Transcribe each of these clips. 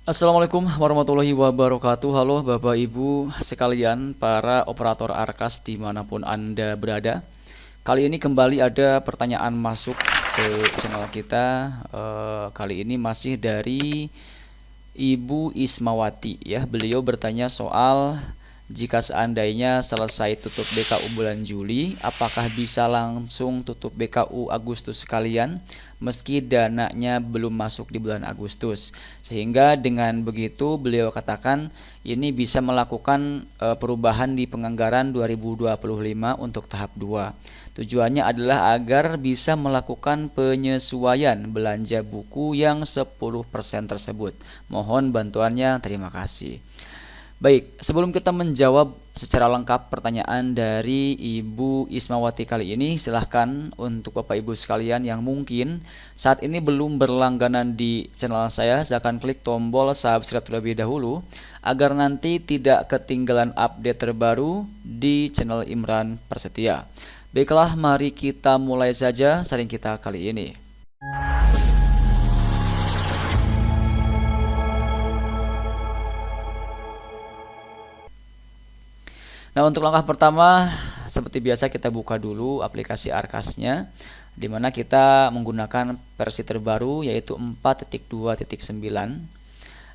Assalamualaikum warahmatullahi wabarakatuh. Halo Bapak Ibu sekalian, para operator Arkas dimanapun Anda berada. Kali ini kembali ada pertanyaan masuk ke channel kita. Kali ini masih dari Ibu Ismawati ya. Beliau bertanya soal jika seandainya selesai tutup BKU bulan Juli, apakah bisa langsung tutup BKU Agustus sekalian meski dananya belum masuk di bulan Agustus. Sehingga dengan begitu beliau katakan ini bisa melakukan perubahan di penganggaran 2025 untuk tahap 2. Tujuannya adalah agar bisa melakukan penyesuaian belanja buku yang 10% tersebut. Mohon bantuannya, terima kasih. Baik, sebelum kita menjawab secara lengkap pertanyaan dari Ibu Ismawati kali ini, silahkan untuk Bapak Ibu sekalian yang mungkin saat ini belum berlangganan di channel saya, silakan klik tombol subscribe terlebih dahulu agar nanti tidak ketinggalan update terbaru di channel Imran Prasetya. Baiklah, mari kita mulai saja sharing kita kali ini. Nah, untuk langkah pertama, seperti biasa kita buka dulu aplikasi Arkasnya, di mana kita menggunakan versi terbaru yaitu 4.2.9.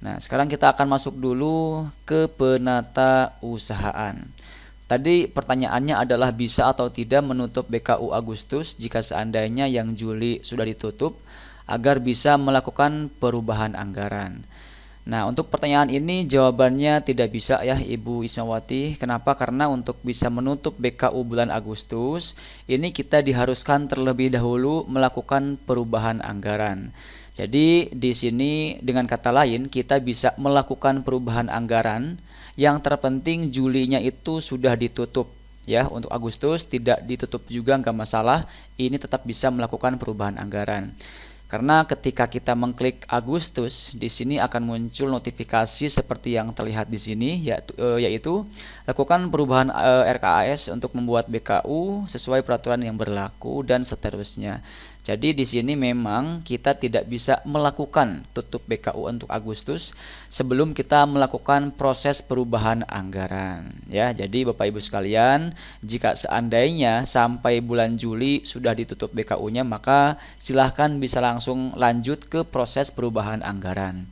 Nah, sekarang kita akan masuk dulu ke penata usahaan. Tadi pertanyaannya adalah bisa atau tidak menutup BKU Agustus jika seandainya yang Juli sudah ditutup agar bisa melakukan perubahan anggaran. Nah, untuk pertanyaan ini jawabannya tidak bisa ya Ibu Ismawati. Kenapa? Karena untuk bisa menutup BKU bulan Agustus, ini kita diharuskan terlebih dahulu melakukan perubahan anggaran. Jadi di sini dengan kata lain kita bisa melakukan perubahan anggaran. Yang terpenting Julinya itu sudah ditutup. Ya, untuk Agustus tidak ditutup juga nggak masalah. Ini tetap bisa melakukan perubahan anggaran. Karena ketika kita mengklik Agustus, di sini akan muncul notifikasi seperti yang terlihat di sini, yaitu lakukan perubahan RKAS untuk membuat BKU sesuai peraturan yang berlaku dan seterusnya. Jadi di sini memang kita tidak bisa melakukan tutup BKU untuk Agustus sebelum kita melakukan proses perubahan anggaran. Ya, jadi Bapak Ibu sekalian, jika seandainya sampai bulan Juli sudah ditutup BKU-nya, maka silahkan bisa langsung lanjut ke proses perubahan anggaran.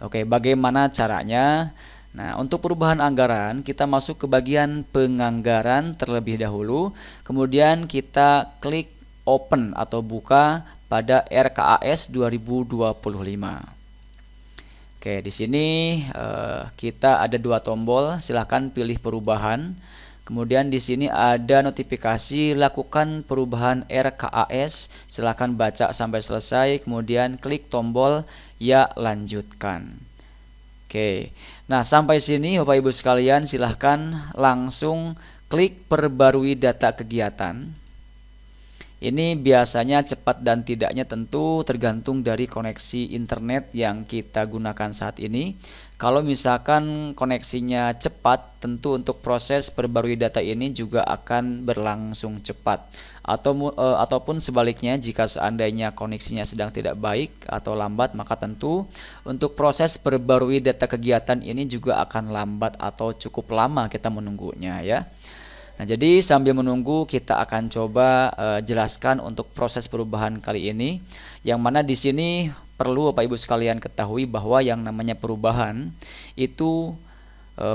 Oke, bagaimana caranya? Nah, untuk perubahan anggaran kita masuk ke bagian penganggaran terlebih dahulu, kemudian kita klik open atau buka pada RKAS 2025. Oke, di sini kita ada dua tombol, silahkan pilih perubahan. Kemudian di sini ada notifikasi lakukan perubahan RKAS, silahkan baca sampai selesai, kemudian klik tombol ya lanjutkan. Oke, nah sampai sini Bapak Ibu sekalian silahkan langsung klik perbarui data kegiatan. Ini biasanya cepat dan tidaknya tentu tergantung dari koneksi internet yang kita gunakan saat ini. Kalau misalkan koneksinya cepat, tentu untuk proses perbarui data ini juga akan berlangsung cepat. Ataupun sebaliknya, jika seandainya koneksinya sedang tidak baik atau lambat, maka tentu untuk proses perbarui data kegiatan ini juga akan lambat atau cukup lama kita menunggunya ya. Nah, jadi sambil menunggu kita akan coba jelaskan untuk proses perubahan kali ini, yang mana di sini perlu Bapak Ibu sekalian ketahui bahwa yang namanya perubahan itu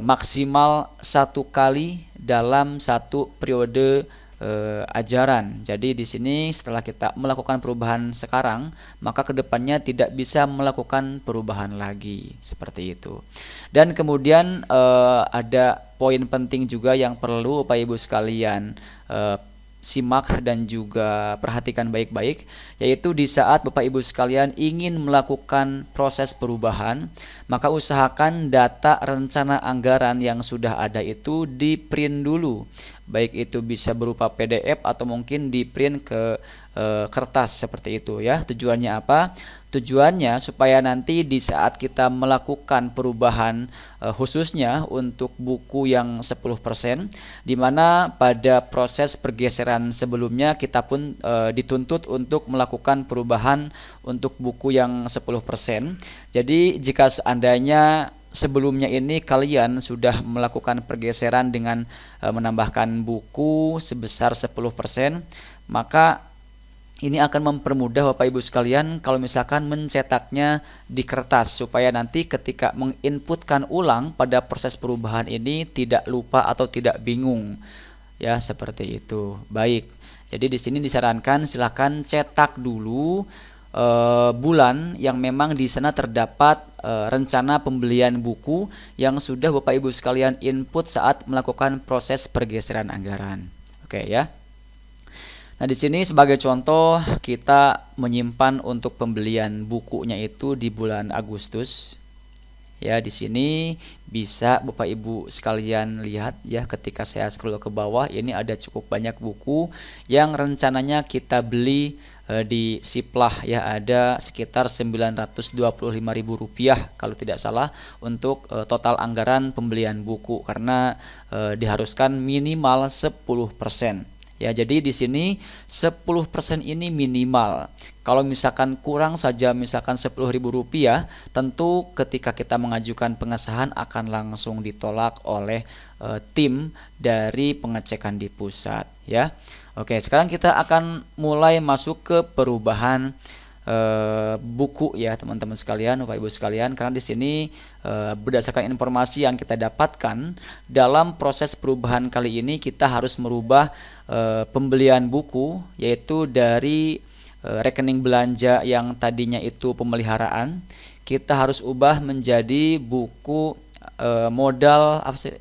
maksimal 1 kali dalam 1 periode ajaran. Jadi di sini setelah kita melakukan perubahan sekarang, maka kedepannya tidak bisa melakukan perubahan lagi seperti itu. Dan kemudian ada poin penting juga yang perlu Bapak Ibu sekalian simak dan juga perhatikan baik-baik, yaitu di saat Bapak Ibu sekalian ingin melakukan proses perubahan, maka usahakan data rencana anggaran yang sudah ada itu di print dulu, baik itu bisa berupa PDF atau mungkin di print ke kertas seperti itu ya. Tujuannya apa? Tujuannya supaya nanti di saat kita melakukan perubahan khususnya untuk buku yang 10%, di mana pada proses pergeseran sebelumnya kita pun dituntut untuk melakukan perubahan untuk buku yang 10%. Jadi jika seandainya sebelumnya ini kalian sudah melakukan pergeseran dengan menambahkan buku sebesar 10%, maka ini akan mempermudah Bapak Ibu sekalian kalau misalkan mencetaknya di kertas supaya nanti ketika menginputkan ulang pada proses perubahan ini tidak lupa atau tidak bingung. Ya, seperti itu. Baik. Jadi di sini disarankan silakan cetak dulu bulan yang memang di sana terdapat rencana pembelian buku yang sudah Bapak Ibu sekalian input saat melakukan proses pergeseran anggaran. Oke ya. Nah, di sini sebagai contoh kita menyimpan untuk pembelian bukunya itu di bulan Agustus. Ya, di sini bisa Bapak Ibu sekalian lihat ya, ketika saya scroll ke bawah ini ada cukup banyak buku yang rencananya kita beli di Siplah ya, ada sekitar Rp925.000 kalau tidak salah untuk total anggaran pembelian buku karena diharuskan minimal 10%. Ya, jadi di sini 10% ini minimal. Kalau misalkan kurang saja misalkan Rp10.000, tentu ketika kita mengajukan pengesahan akan langsung ditolak oleh tim dari pengecekan di pusat ya. Oke, sekarang kita akan mulai masuk ke perubahan buku ya teman-teman sekalian, Bapak Ibu sekalian, karena di sini berdasarkan informasi yang kita dapatkan dalam proses perubahan kali ini kita harus merubah pembelian buku, yaitu dari rekening belanja yang tadinya itu pemeliharaan kita harus ubah menjadi buku modal apa sih?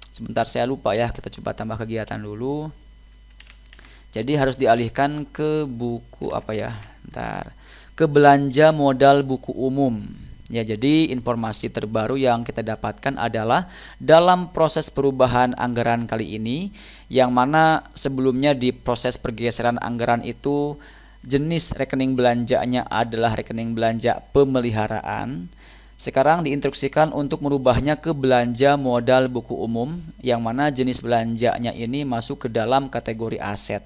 Sebentar, saya lupa ya, kita coba tambah kegiatan dulu. Jadi harus dialihkan ke buku apa ya? Bentar. Ke belanja modal buku umum. Ya, jadi informasi terbaru yang kita dapatkan adalah dalam proses perubahan anggaran kali ini, yang mana sebelumnya di proses pergeseran anggaran itu jenis rekening belanjanya adalah rekening belanja pemeliharaan. Sekarang diinstruksikan untuk merubahnya ke belanja modal buku umum, yang mana jenis belanjanya ini masuk ke dalam kategori aset.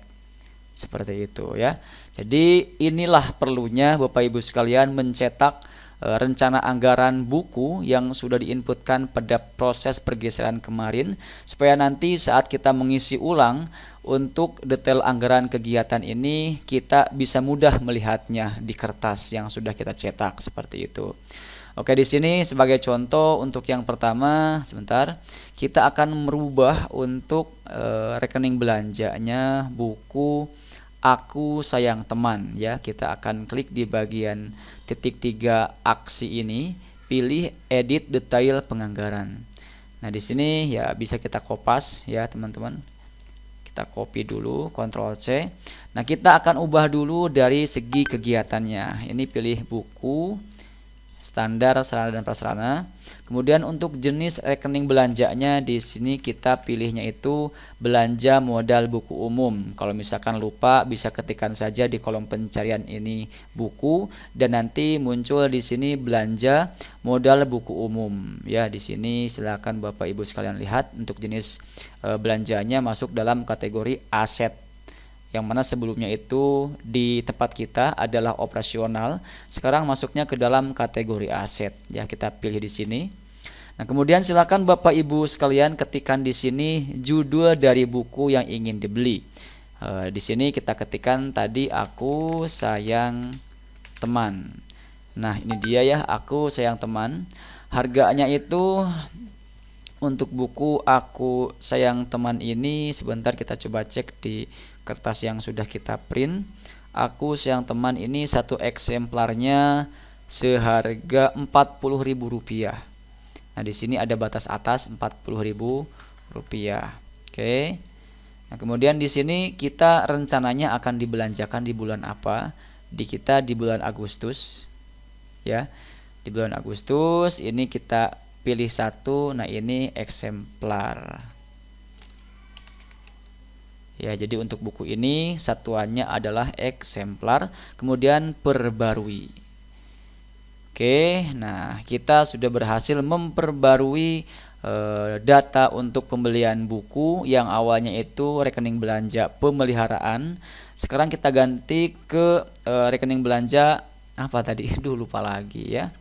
Seperti itu ya. Jadi inilah perlunya Bapak Ibu sekalian mencetak rencana anggaran buku yang sudah diinputkan pada proses pergeseran kemarin, supaya nanti saat kita mengisi ulang untuk detail anggaran kegiatan ini kita bisa mudah melihatnya di kertas yang sudah kita cetak seperti itu. Oke, di sini sebagai contoh untuk yang pertama, sebentar, kita akan merubah untuk rekening belanjanya buku Aku Sayang Teman ya. Kita akan klik di bagian titik 3 aksi ini, pilih edit detail penganggaran. Nah, di sini ya bisa kita kopas ya teman-teman. Kita copy dulu, Ctrl C. Nah, kita akan ubah dulu dari segi kegiatannya. Ini pilih buku, standar, sarana dan prasarana. Kemudian untuk jenis rekening belanjanya di sini kita pilihnya itu belanja modal buku umum. Kalau misalkan lupa bisa ketikkan saja di kolom pencarian ini buku dan nanti muncul di sini belanja modal buku umum. Ya, di sini silakan Bapak Ibu sekalian lihat untuk jenis belanjanya masuk dalam kategori aset, yang mana sebelumnya itu di tempat kita adalah operasional, sekarang masuknya ke dalam kategori aset. Ya, kita pilih di sini. Nah, kemudian silakan Bapak Ibu sekalian ketikkan di sini judul dari buku yang ingin dibeli. Di sini kita ketikkan tadi Aku Sayang Teman. Nah, ini dia ya, Aku Sayang Teman. Harganya itu untuk buku Aku Sayang Teman ini, sebentar kita coba cek di kertas yang sudah kita print. Aku Sayang Teman ini satu eksemplarnya seharga Rp40.000. Nah, di sini ada batas atas Rp40.000. Oke. Nah, kemudian di sini kita rencananya akan dibelanjakan di bulan apa? Di bulan Agustus. Ya. Di bulan Agustus ini kita pilih satu. Nah, ini eksemplar. Ya, jadi untuk buku ini satuannya adalah eksemplar, kemudian perbarui. Oke, nah kita sudah berhasil memperbarui data untuk pembelian buku yang awalnya itu rekening belanja pemeliharaan. Sekarang kita ganti ke rekening belanja apa tadi? Duh, lupa lagi ya.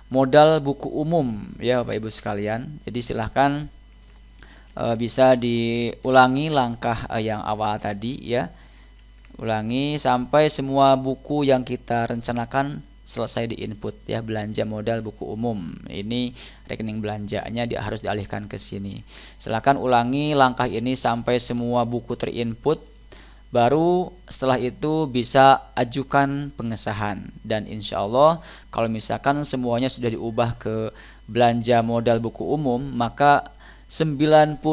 Modal buku umum ya Bapak Ibu sekalian. Jadi silahkan bisa diulangi langkah yang awal tadi ya. Ulangi sampai semua buku yang kita rencanakan selesai di input ya. Belanja modal buku umum, ini rekening belanjanya harus dialihkan ke sini. Silakan ulangi langkah ini sampai semua buku terinput, baru setelah itu bisa ajukan pengesahan. Dan insya Allah kalau misalkan semuanya sudah diubah ke belanja modal buku umum, maka 99%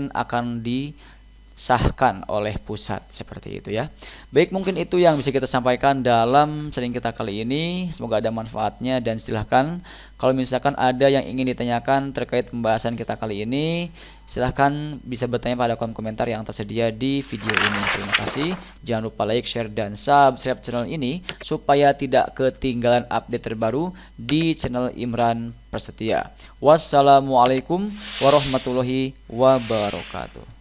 akan disahkan oleh pusat, seperti itu ya. Baik, mungkin itu yang bisa kita sampaikan dalam sharing kita kali ini. Semoga ada manfaatnya, dan silahkan kalau misalkan ada yang ingin ditanyakan terkait pembahasan kita kali ini, silahkan bisa bertanya pada kolom komentar yang tersedia di video ini. Terima kasih. Jangan lupa like, share, dan subscribe channel ini supaya tidak ketinggalan update terbaru di channel Imran Prasetya. Wassalamualaikum warahmatullahi wabarakatuh.